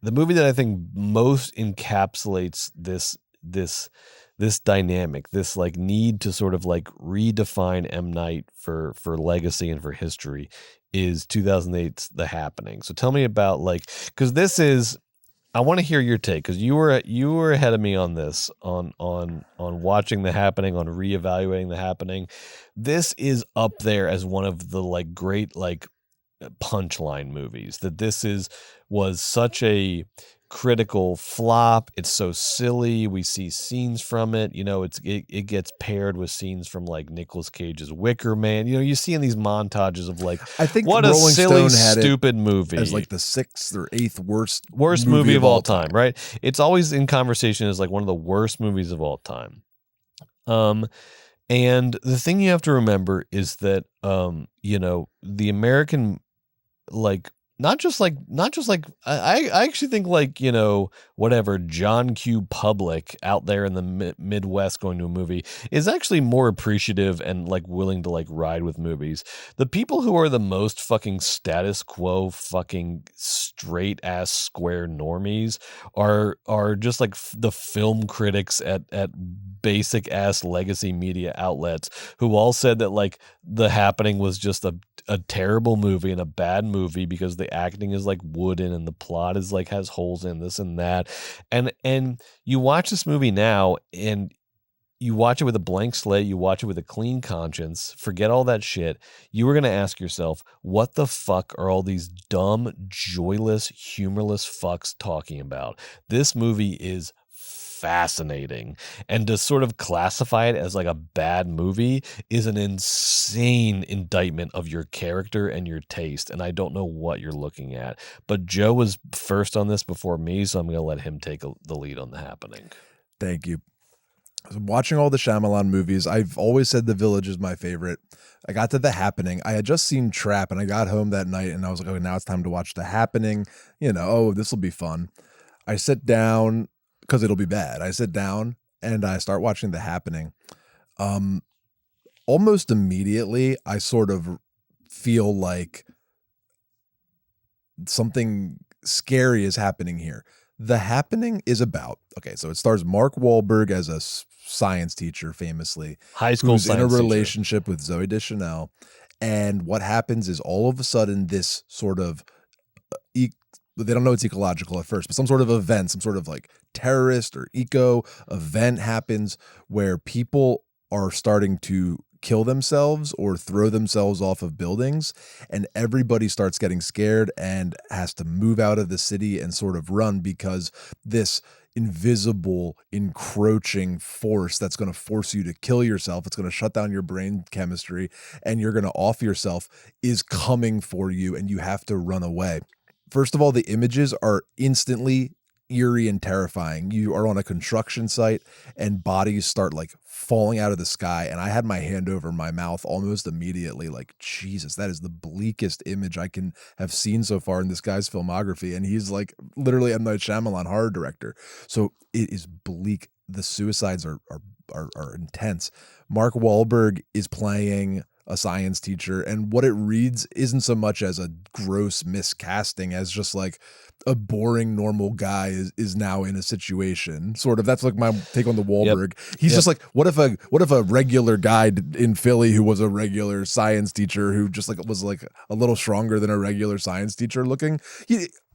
the movie that I think most encapsulates this dynamic, this like need to sort of like redefine M. Night for legacy and for history, is 2008's The Happening. So tell me about, like, because this is, I want to hear your take, because you were ahead of me on this, on watching The Happening, on reevaluating The Happening. This is up there as one of the like great like punchline movies. That this was such a critical flop. It's so silly. We see scenes from it. You know, it gets paired with scenes from like Nicolas Cage's Wicker Man. You know, you see in these montages of like, I think what Rolling a silly, Stone had stupid movie. as like the 6th or 8th worst movie of all time, right? It's always in conversation as like one of the worst movies of all time. And the thing you have to remember is that, you know, the American, like, not just like I actually think, like, you know, whatever, John Q. Public out there in the Midwest going to a movie is actually more appreciative and like willing to like ride with movies. The people who are the most fucking status quo, fucking straight ass square normies are just like the film critics at basic ass legacy media outlets, who all said that like The Happening was just a terrible movie and a bad movie because the acting is like wooden and the plot is like has holes in this and that. And you watch this movie now and you watch it with a blank slate, you watch it with a clean conscience, forget all that shit. You were going to ask yourself, what the fuck are all these dumb, joyless, humorless fucks talking about? This movie is fascinating, and to sort of classify it as like a bad movie is an insane indictment of your character and your taste, and I don't know what you're looking at. But Joe was first on this before me, so I'm going to let him take the lead on The Happening. Thank you. Watching all the Shyamalan movies, I've always said The Village is my favorite. I got to The Happening. I had just seen Trap, and I got home that night, and I was like, oh, now it's time to watch The Happening. You know, oh, this will be fun. I sit down, because it'll be bad. I sit down, and I start watching The Happening. Almost immediately, I sort of feel like something scary is happening here. The Happening is about, okay, so it stars Mark Wahlberg as a science teacher, famously, high school who's in a science teacher. relationship with Zooey Deschanel. And what happens is all of a sudden this sort of, they don't know it's ecological at first, but some sort of event, some sort of like terrorist or eco event happens where people are starting to kill themselves or throw themselves off of buildings, and everybody starts getting scared and has to move out of the city and sort of run, because this invisible encroaching force that's going to force you to kill yourself, it's going to shut down your brain chemistry and you're going to off yourself, is coming for you, and you have to run away. First of all, the images are instantly eerie and terrifying. You are on a construction site and bodies start like falling out of the sky, and I had my hand over my mouth almost immediately, like, Jesus, that is the bleakest image I can have seen so far in this guy's filmography, and he's like literally M. Night Shyamalan horror director, so it is bleak. The suicides are intense. Mark Wahlberg is playing a science teacher, and what it reads isn't so much as a gross miscasting as just like a boring normal guy is now in a situation, sort of. That's like my take on the Wahlberg. He's just like, what if a regular guy in Philly who was a regular science teacher who just like was like a little stronger than a regular science teacher looking.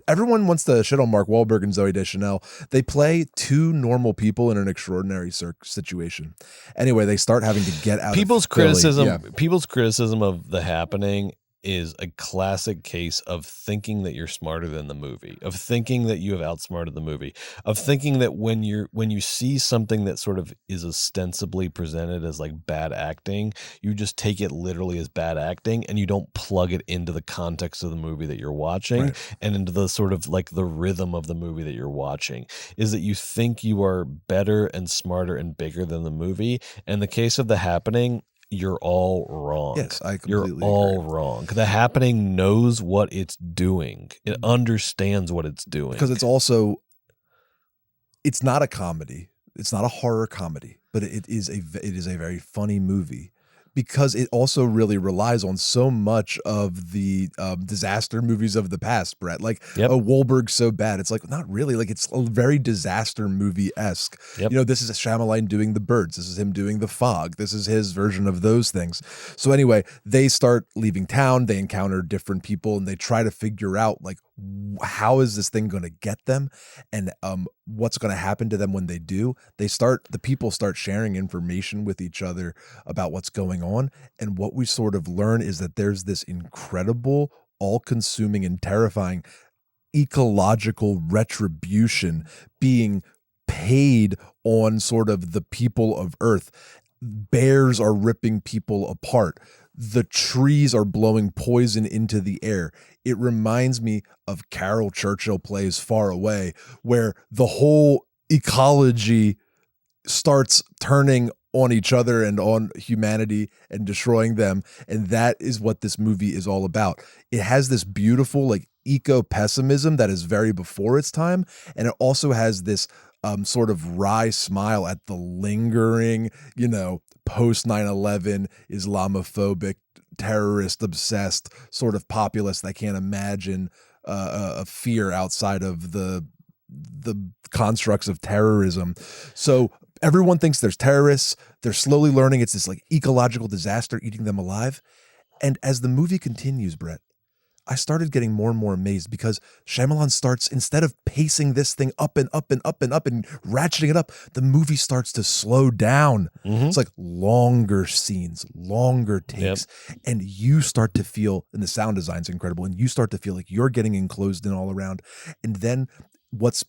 Everyone wants to shit on Mark Wahlberg and Zooey Deschanel. They play two normal people in an extraordinary situation. Anyway, they start having to get out People's of Philly. criticism. People's criticism of The Happening is a classic case of thinking that you're smarter than the movie, of thinking that you have outsmarted the movie, of thinking that when you see something that sort of is ostensibly presented as like bad acting, you just take it literally as bad acting and you don't plug it into the context of the movie that you're watching, right, and into the sort of like the rhythm of the movie that you're watching. Is that you think you are better and smarter and bigger than the movie. In the case of The Happening, you're all wrong. Yes, I completely agree. You're all wrong. The Happening knows what it's doing. It understands what it's doing. Because it's not a comedy. It's not a horror comedy, but it is a very funny movie. because it also really relies on so much of the disaster movies of the past, Brett. Like, Yep. Wahlberg's so bad. It's like, not really. Like, it's a very disaster movie-esque. Yep. You know, this is Shyamalan doing The Birds. This is him doing The Fog. This is his version of those things. So anyway, they start leaving town. They encounter different people, and they try to figure out, like, how is this thing going to get them, and what's going to happen to them when they do. The people start sharing information with each other about what's going on, and what we sort of learn is that there's this incredible, all-consuming and terrifying ecological retribution being paid on sort of the people of Earth. Bears are ripping people apart. The trees are blowing poison into the air. It reminds me of Carol Churchill plays Far Away, where the whole ecology starts turning on each other and on humanity and destroying them. And that is what this movie is all about. It has this beautiful, like, eco-pessimism that is very before its time. And it also has this sort of wry smile at the lingering, you know, post 9/11 Islamophobic, terrorist obsessed sort of populace that can't imagine a fear outside of the constructs of terrorism. So everyone thinks there's terrorists. They're slowly learning it's this, like, ecological disaster eating them alive. And as the movie continues, Brett, I started getting more and more amazed because Shyamalan starts, instead of pacing this thing up and up and up and up and ratcheting it up, the movie starts to slow down. It's like longer scenes, longer takes, and you start to feel, and the sound design's incredible, and you start to feel like you're getting enclosed in all around. And then what's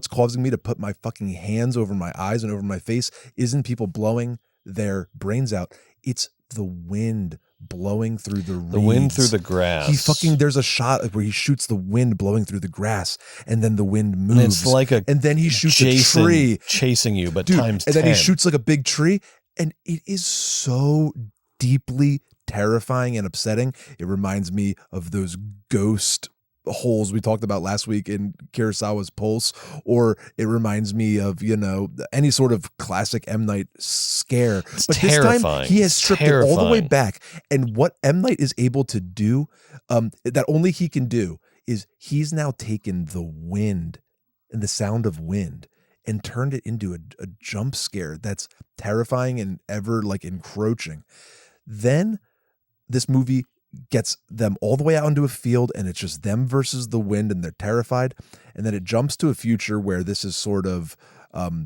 causing me to put my fucking hands over my eyes and over my face isn't people blowing their brains out. It's the wind blowing through the reeds. The wind through the grass. There's a shot where he shoots the wind blowing through the grass, and then the wind moves. And it's like and then he shoots a tree chasing you, but Dude, times 10. And then he shoots like a big tree, and it is so deeply terrifying and upsetting. It reminds me of those ghost holes we talked about last week in Kurosawa's Pulse, or it reminds me of, you know, any sort of classic M. Night scare. But terrifying. This time he has stripped it all the way back. And what M. Night is able to do, that only he can do, is he's now taken the wind and the sound of wind and turned it into a jump scare that's terrifying and ever, like, encroaching. Then this movie gets them all the way out into a field, and it's just them versus the wind, and they're terrified. And then it jumps to a future where this is sort of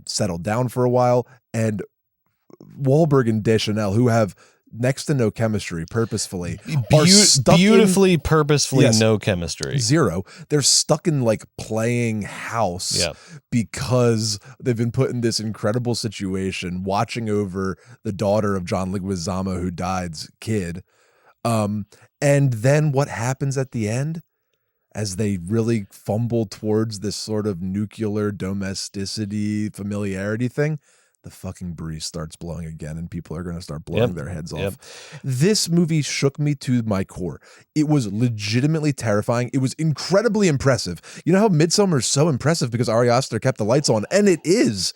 settled down for a while, and Wahlberg and Deschanel, who have next to no chemistry, purposefully, are stuck purposefully no chemistry. Zero. They're stuck in, like, playing house because they've been put in this incredible situation, watching over the daughter of John Leguizamo, who died's kid. And then what happens at the end, as they really fumble towards this sort of nuclear domesticity, familiarity thing, the fucking breeze starts blowing again, and people are going to start blowing their heads off. This movie shook me to my core. It was legitimately terrifying. It was incredibly impressive. You know how Midsommar is so impressive because Ari Aster kept the lights on, and it is.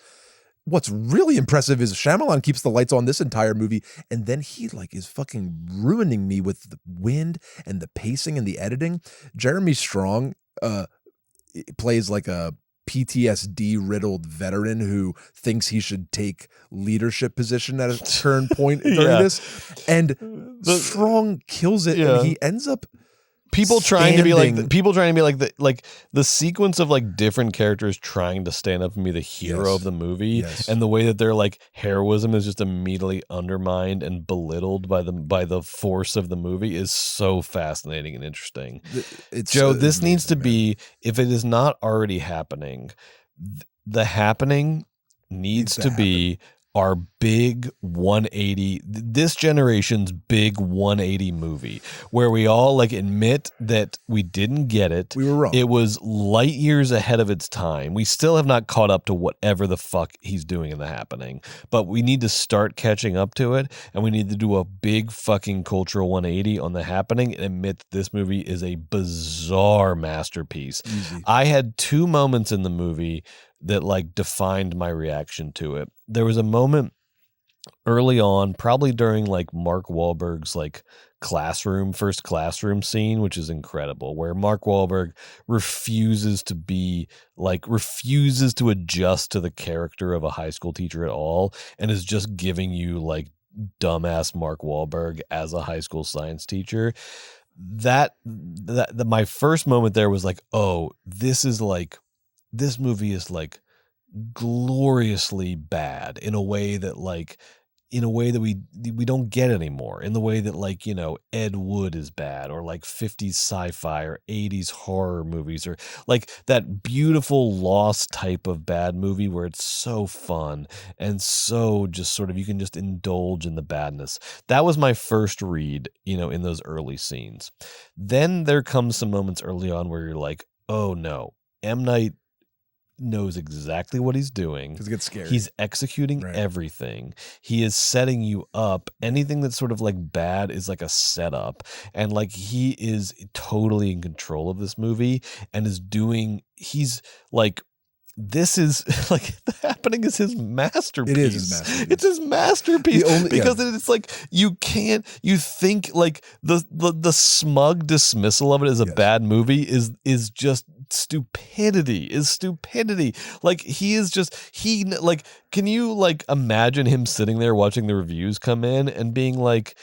What's really impressive is Shyamalan keeps the lights on this entire movie, and then he, like, is fucking ruining me with the wind and the pacing and the editing. Jeremy Strong plays like a PTSD riddled veteran who thinks he should take leadership position at a turn point during this, and Strong kills it, and he ends up people trying to be like the sequence of, like, different characters trying to stand up and be the hero of the movie, and the way that their, like, heroism is just immediately undermined and belittled by the force of the movie is so fascinating and interesting. Joe, this needs to be, if it is not already happening, the happening needs to be our big 180, this generation's big 180 movie, where we all, like, admit that we didn't get it. We were wrong. It was light years ahead of its time. We still have not caught up to whatever the fuck he's doing in The Happening, but we need to start catching up to it, and we need to do a big fucking cultural 180 on The Happening and admit that this movie is a bizarre masterpiece. I had two moments in the movie that, like, defined my reaction to it. There was a moment early on, probably during like Mark Wahlberg's like first classroom scene, which is incredible, where Mark Wahlberg refuses to adjust to the character of a high school teacher at all, and is just giving you like dumbass Mark Wahlberg as a high school science teacher. That my first moment there was like, oh, this movie is like gloriously bad in a way that we don't get anymore, in the way that like, Ed Wood is bad, or like 50s sci-fi or 80s horror movies, or like that beautiful Lost type of bad movie where it's so fun and so just sort of you can just indulge in the badness. That was my first read, in those early scenes. Then there comes some moments early on where you're like, oh no, M. Night knows exactly what he's doing. Because it gets scary. He's executing everything. He is setting you up. Anything that's sort of like bad is like a setup. And like he is totally in control of this movie and he's like, this is like The Happening is his masterpiece. It is his masterpiece. It's his masterpiece because it's like you think like the smug dismissal of it as a bad movie is just stupidity. Like can you like imagine him sitting there watching the reviews come in and being like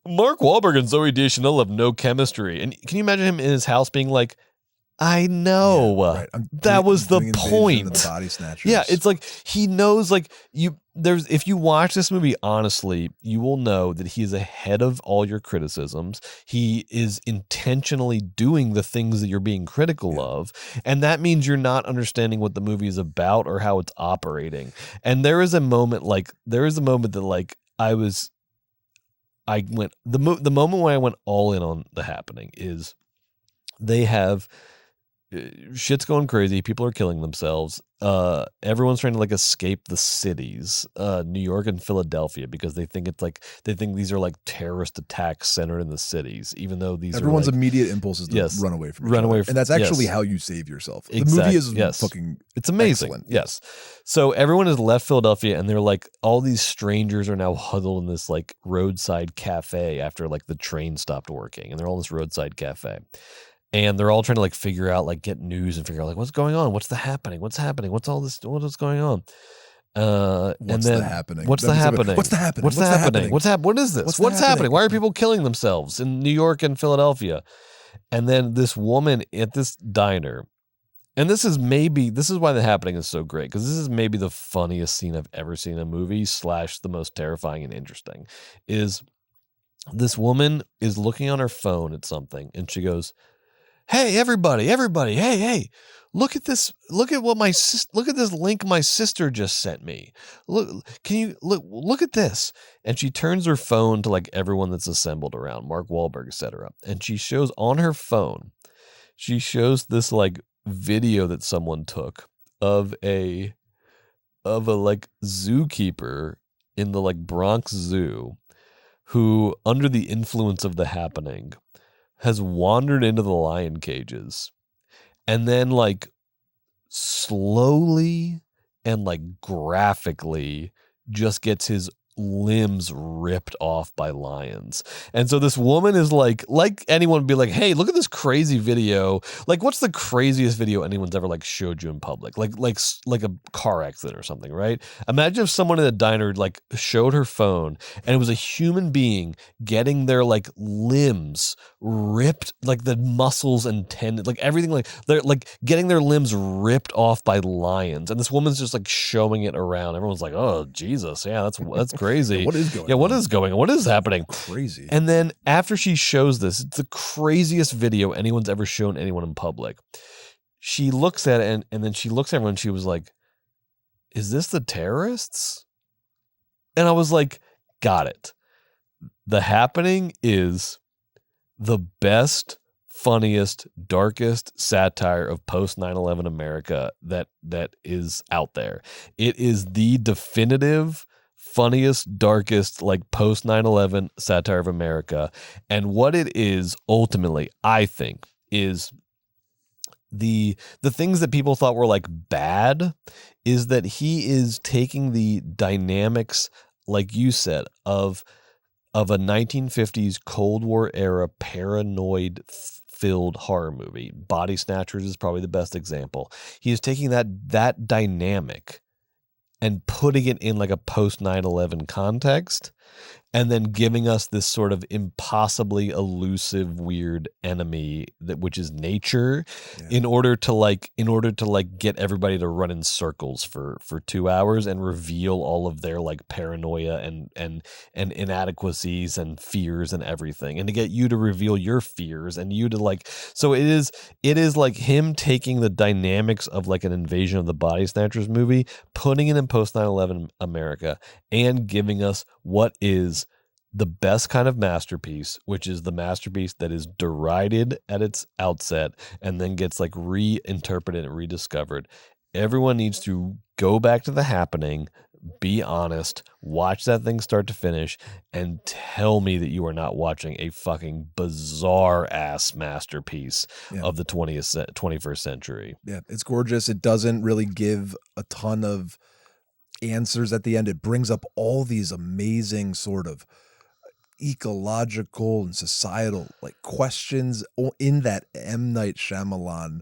Mark Wahlberg and Zooey Deschanel have no chemistry, and can you imagine him in his house being like, I know. Yeah, right. That was the point. The Body Snatchers. Yeah, it's like he knows like if you watch this movie honestly, you will know that he is ahead of all your criticisms. He is intentionally doing the things that you're being critical of, and that means you're not understanding what the movie is about or how it's operating. And there is a moment that like the moment when I went all in on The Happening is they have shit's going crazy. People are killing themselves. Everyone's trying to like escape the cities, New York and Philadelphia, because they think these are like terrorist attacks centered in the cities, even though everyone's immediate impulse is to run away from and that's actually how you save yourself. Exactly. The movie is fucking it's amazing. Excellent. Yes. So everyone has left Philadelphia, and they're like, all these strangers are now huddled in this like roadside cafe after like the train stopped working, and they're all in this roadside cafe. And they're all trying to like figure out, like get news and figure out like what's going on, what's happening, what's all this, what's going on. What's happening? What is this? What's happening? Why are people killing themselves in New York and Philadelphia? And then this woman at this diner, and this is why The Happening is so great, because this is maybe the funniest scene I've ever seen in a movie / the most terrifying and interesting, is this woman is looking on her phone at something, and she goes, "Hey, everybody, hey, look at this. Look at this link my sister just sent me. Look at this." And she turns her phone to like everyone that's assembled around, Mark Wahlberg, etc. And she shows on her phone, this like video that someone took of a like zookeeper in the like Bronx Zoo, who under the influence of The Happening has wandered into the lion cages and then like slowly and like graphically just gets his limbs ripped off by lions. And so this woman is like anyone would be like, "Hey, look at this crazy video." Like, what's the craziest video anyone's ever like showed you in public? Like a car accident or something, right? Imagine if someone in a diner like showed her phone and it was a human being getting their like limbs ripped, like the muscles and tendons, like everything, like they're like getting their limbs ripped off by lions. And this woman's just like showing it around. Everyone's like, "Oh, Jesus. Yeah, that's crazy." What is going on? What is going on? What is happening? Crazy. And then after she shows this, it's the craziest video anyone's ever shown anyone in public. She looks at it and then she looks at everyone and she was like, "Is this the terrorists?" And I was like, got it. The Happening is the best, funniest, darkest satire of post 9/11 America that is out there. It is the definitive funniest, darkest, like post 9/11 satire of America. And what it is ultimately, I think, is the things that people thought were like bad is that he is taking the dynamics, like you said, of a 1950s Cold War era paranoid filled horror movie. Body Snatchers is probably the best example. He is taking that dynamic and putting it in like a post 9/11 context, and then giving us this sort of impossibly elusive, weird enemy which is nature, in order to get everybody to run in circles for 2 hours and reveal all of their like paranoia and inadequacies and fears and everything, and to get you to reveal your fears and you to like. So it is like him taking the dynamics of like an Invasion of the Body Snatchers movie, putting it in post 9/11 America, and giving us what is the best kind of masterpiece, which is the masterpiece that is derided at its outset and then gets like reinterpreted and rediscovered. Everyone needs to go back to The Happening, be honest, watch that thing start to finish, and tell me that you are not watching a fucking bizarre ass masterpiece of the 21st century. Yeah, it's gorgeous. It doesn't really give a ton of answers at the end. It brings up all these amazing sort of ecological and societal like questions in that M. Night Shyamalan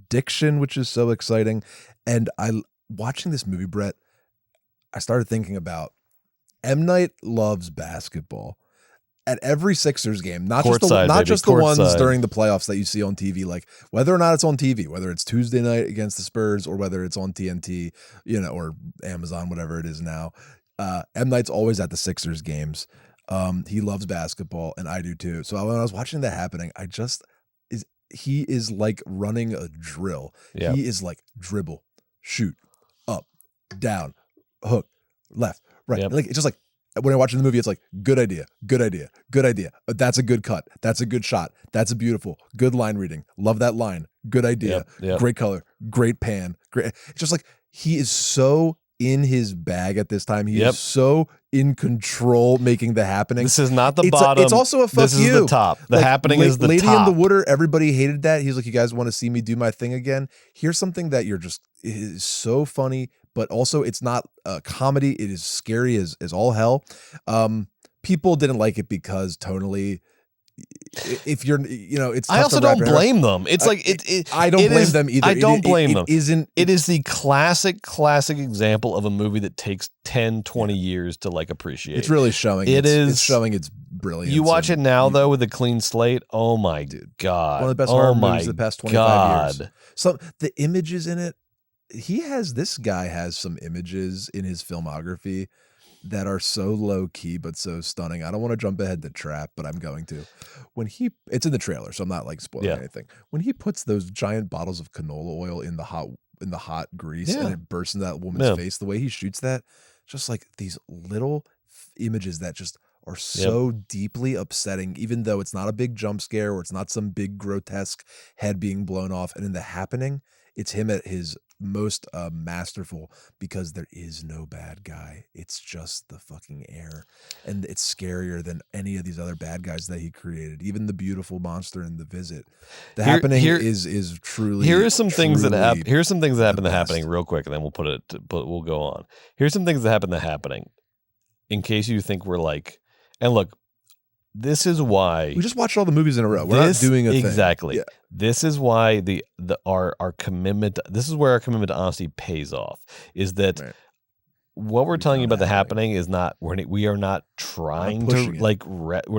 diction, which is so exciting. And watching this movie, Brett, I started thinking about M. Night loves basketball. At every Sixers game, not just the ones during the playoffs that you see on TV, like whether or not it's on TV, whether it's Tuesday night against the Spurs or whether it's on TNT, or Amazon, whatever it is now. M. Night's always at the Sixers games. He loves basketball, and I do too. So when I was watching that happening, he is like running a drill. Yep. He is like dribble, shoot, up, down, hook, left, right. Yep. Like it's just like when I watch the movie, it's like good idea, good idea, good idea. That's a good cut. That's a good shot. That's a beautiful, good line reading. Love that line. Good idea. Yep. Great color. Great pan. Great. It's just like he is so in his bag at this time. He is so in control, making the happening. This is not the bottom. It's also a fuck this you. This is the top. The Happening is the Lady top. in the Water, everybody hated that. He's like, you guys want to see me do my thing again? Here's something that is so funny, but also it's not a comedy. It is scary as all hell. People didn't like it because tonally, if you're, it's. I also don't blame them. It's like I don't blame them either. I don't blame them. It is the classic example of a movie that takes 10, 20 years to like appreciate. It's really showing. It's showing its brilliance. You watch it now though with a clean slate. Oh my God! One of the best horror movies of the past 25 years. So the images in it, this guy has some images in his filmography that are so low key but so stunning. I don't want to jump ahead to Trap, but I'm going to. It's in the trailer, so I'm not like spoiling anything. When he puts those giant bottles of canola oil in the hot grease and it bursts into that woman's face, the way he shoots that, just like these little images that just are so deeply upsetting, even though it's not a big jump scare or it's not some big grotesque head being blown off. And in The Happening, it's him at his most masterful because there is no bad guy. It's just the fucking air, and it's scarier than any of these other bad guys that he created. Even the beautiful monster in The Visit. The Happening is truly. Here are some things that happen. Here's some things that happen. The Happening, real quick, and then we'll go on. Here's some things that happen. The Happening, in case you think we're like, and look. This is why we just watched all the movies in a row. We're not doing a thing. Exactly. Yeah. This is why our commitment. This is where our commitment to honesty pays off. Is that what we're telling you about The Happening is not. We are not trying to like.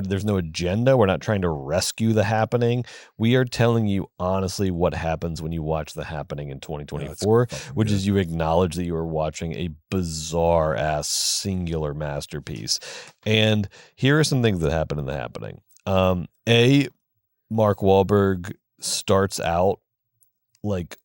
There's no agenda. We're not trying to rescue The Happening. We are telling you honestly what happens when you watch The Happening in 2024, which is you acknowledge that you are watching a bizarre ass singular masterpiece. And here are some things that happen in The Happening. Mark Wahlberg starts out like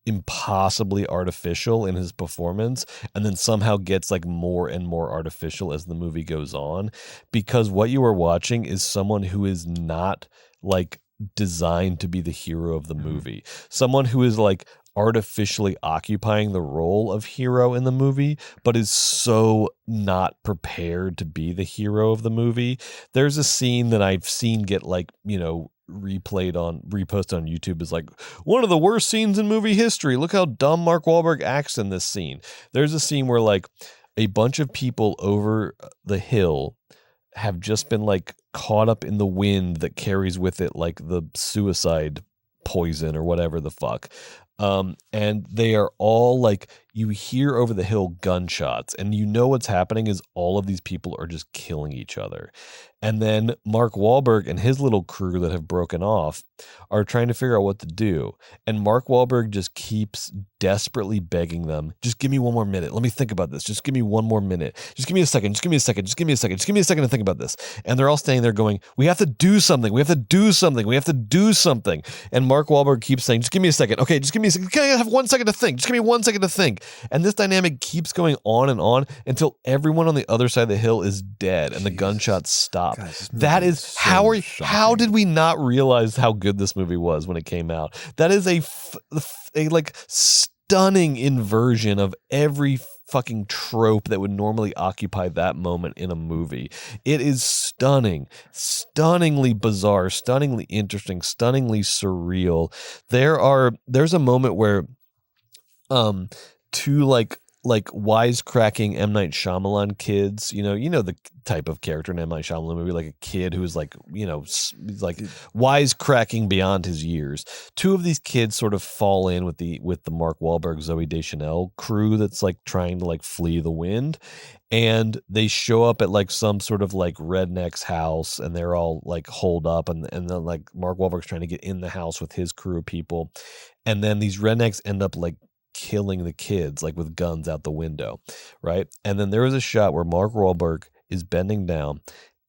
impossibly artificial in his performance, and then somehow gets like more and more artificial as the movie goes on, because what you are watching is someone who is not like designed to be the hero of the movie, someone who is like artificially occupying the role of hero in the movie, but is so not prepared to be the hero of the movie. There's a scene that I've seen get like, reposted on YouTube is like one of the worst scenes in movie history. Look how dumb Mark Wahlberg acts in this scene. There's a scene where like a bunch of people over the hill have just been like caught up in the wind that carries with it like the suicide poison or whatever the fuck. And they are all like, you hear over the hill gunshots, and you know what's happening is all of these people are just killing each other. And then Mark Wahlberg and his little crew that have broken off are trying to figure out what to do. And Mark Wahlberg just keeps desperately begging them, just give me one more minute. Let me think about this. Just give me one more minute. Just give me a second. Just give me a second. Just give me a second. Just give me a second to think about this. And they're all standing there going, we have to do something. We have to do something. We have to do something. And Mark Wahlberg keeps saying, just give me a second. Okay, just give me a second. Can I have 1 second to think? Just give me 1 second to think. And this dynamic keeps going on and on until everyone on the other side of the hill is dead and the gunshots stop. Guys, that is so how did we not realize how good this movie was when it came out? That is a like stunning inversion of every fucking trope that would normally occupy that moment in a movie. It is stunning, stunningly bizarre, stunningly interesting, stunningly surreal. There's a moment where two like wisecracking M. Night Shyamalan kids, you know the type of character in M. Night Shyamalan movie, like a kid who's like, he's like wisecracking beyond his years. Two of these kids sort of fall in with the Mark Wahlberg, Zooey Deschanel crew that's like trying to like flee the wind. And they show up at like some sort of like redneck's house, and they're all like holed up, and then like Mark Wahlberg's trying to get in the house with his crew of people. And then these rednecks end up like killing the kids like with guns out the window, right? And then there was a shot where Mark Wahlberg is bending down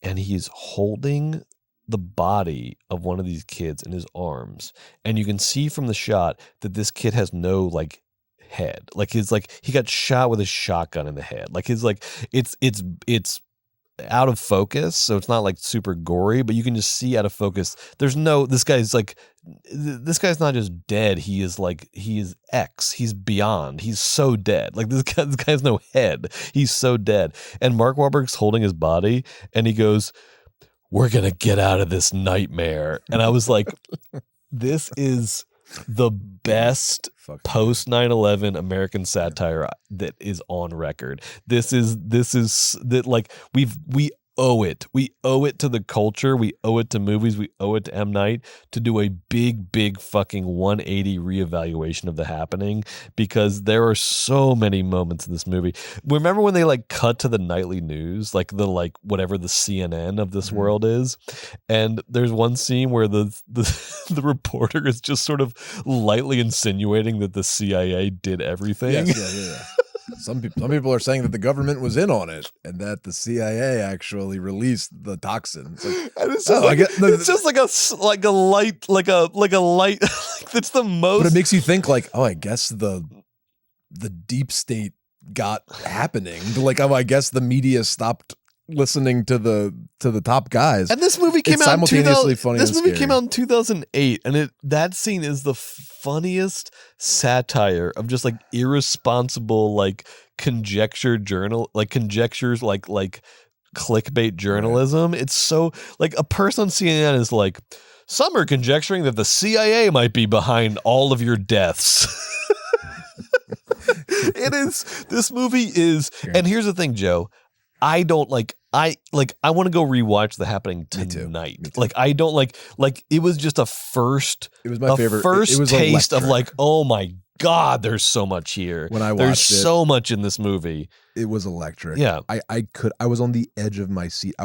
and he's holding the body of one of these kids in his arms, and you can see from the shot that this kid has no like head, like his like he got shot with a shotgun in the head, like his like it's out of focus, so it's not like super gory, but you can just see out of focus this guy's not just dead, he is he's beyond, he's so dead, like this guy has no head, he's so dead. And Mark Wahlberg's holding his body and he goes, we're gonna get out of this nightmare. And I was like, this is the best post 9/11 American satire that is on record. This is that, like, we owe it. We owe it to the culture. We owe it to movies. We owe it to M. Night to do a big fucking 180 reevaluation of The Happening, because there are so many moments in this movie. Remember when they like cut to the nightly news, like the like whatever the CNN of this world is, and there's one scene where the reporter is just sort of lightly insinuating that the CIA did everything. Yes, yeah. Some people are saying that the government was in on it and that the CIA actually released the toxin. It's just like a light. That's the most. But it makes you think like, oh, I guess the deep state got happening. Like, oh, I guess the media stopped listening to the top guys. And this movie came out simultaneously funny. This movie came out in 2008, and that scene is the funniest satire of just like irresponsible like conjectures like clickbait journalism. It's so like a person on CNN is like, some are conjecturing that the CIA might be behind all of your deaths. This movie is, and here's the thing, Joe. I want to go rewatch The Happening tonight. Me too. Like, I don't like it was just it was my favorite. It was taste of like, oh my God, there's so much here. When I watched there's so much in this movie. It was electric. Yeah. I was on the edge of my seat.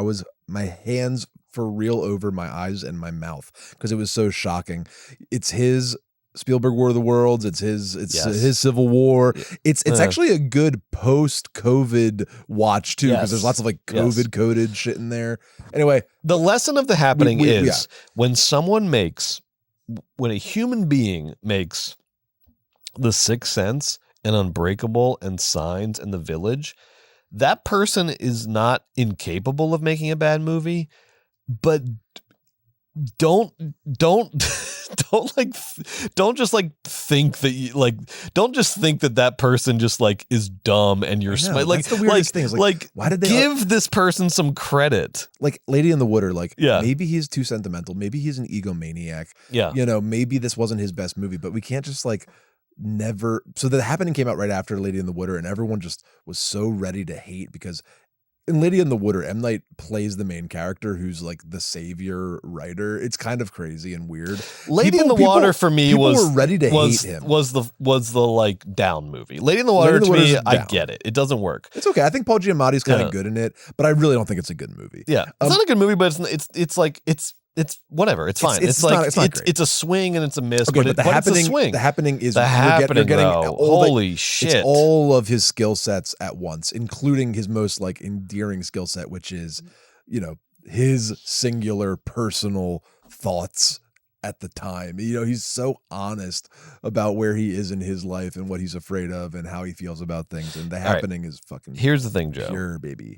My hands for real over my eyes and my mouth because it was so shocking. It's his Spielberg War of the Worlds. It's his Civil War. It's actually a good post-COVID watch too, because there's lots of like COVID coded shit in there. Anyway, the lesson of The Happening is when a human being makes The Sixth Sense and Unbreakable and Signs and The Village, that person is not incapable of making a bad movie, but don't don't like don't just like think that you like don't just think that person just like is dumb and you're smart. Like that's the weirdest thing is like why did they give this person some credit? Like Lady in the Water, like Yeah. maybe he's too sentimental, maybe he's an egomaniac. Yeah. You know, maybe this wasn't his best movie, but we can't just like never. So The Happening came out right after Lady in the Water, and everyone just was so ready to hate because in Lady in the Water, M. Night plays the main character who's like the savior writer. It's kind of crazy and weird. Lady in the Water for me were ready to hate him. Was the like down movie. Lady in the Water to me, I get it. It doesn't work. It's okay. I think Paul Giamatti's kind of good in it, but I really don't think it's a good movie. Yeah, it's not a good movie, but it's like it's whatever. It's fine. It's a swing and it's a miss. Okay, but The Happening, it's a swing. The Happening is The Happening. you're getting Holy shit! It's all of his skill sets at once, including his most like endearing skill set, which is, you know, his singular personal thoughts at the time. You know, he's so honest about where he is in his life and what he's afraid of and how he feels about things. And The Happening is fucking. Here's the thing, Joe. Pure, baby.